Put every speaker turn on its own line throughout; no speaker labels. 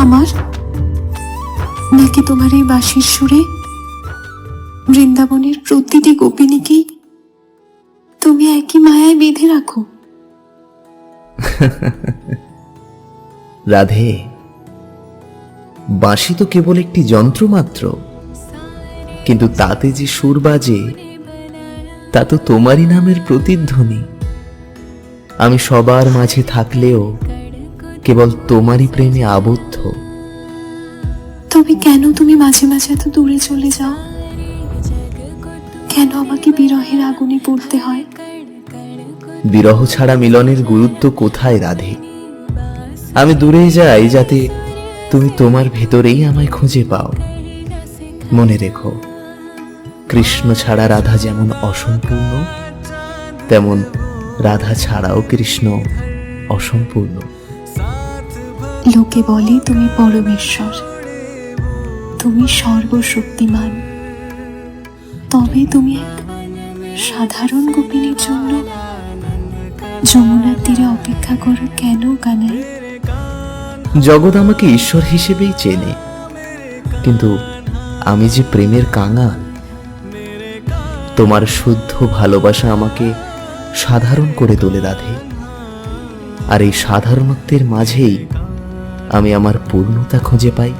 আমার, নাকি তোমার এই বাঁশির সুরে বৃন্দাবনের প্রতিটি গোপিনীকেই তুমি একই মায়ায় বেঁধে রাখো?
রাধে, বাঁশি তো কেবল একটি যন্ত্র মাত্র, কিন্তু তাতে যে সুর বাজে তা তো তোমারই নামের প্রতিধ্বনি। আমি সবার মাঝে থাকলেও কেবল তোমারই প্রেমে আবদ্ধ।
তবে কেন তুমি মাঝে মাঝে এত দূরে চলে যাও? কেন আমাকে বিরহের আগুনে পড়তে হয়?
বিরহ ছাড়া মিলনের গুরুত্ব কোথায় রাধে? আমি দূরে যাই যাতে তুমি তোমার ভেতরেই আমায় খুঁজে পাও। মনে রেখো, কৃষ্ণ ছাড়া রাধা যেমন অসম্পূর্ণ, তেমন রাধা ছাড়াও কৃষ্ণ অসম্পূর্ণ।
লোকে বলে তুমি পরমেশ্বর, তুমি সর্বশক্তিমান, তবে তুমি এক সাধারণ গোপিনীর জন্য যমুনার তীরে অপেক্ষা করো কেন কানাই?
জগৎ আমাকে ঈশ্বর হিসেবেই চেনে, কিন্তু আমি যে প্রেমের কাঙাল। তোমার শুদ্ধ ভালোবাসা আমাকে সাধারণ করে তোলে রাধে, আর এই সাধারণত্বের মাঝেই আমি আমার পূর্ণতা খুঁজে পাই।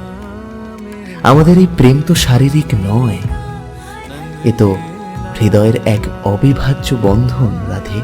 আমাদের এই প্রেম তো শারীরিক নয়, এ তো হৃদয়ের এক অবিভাজ্য বন্ধন রাধে।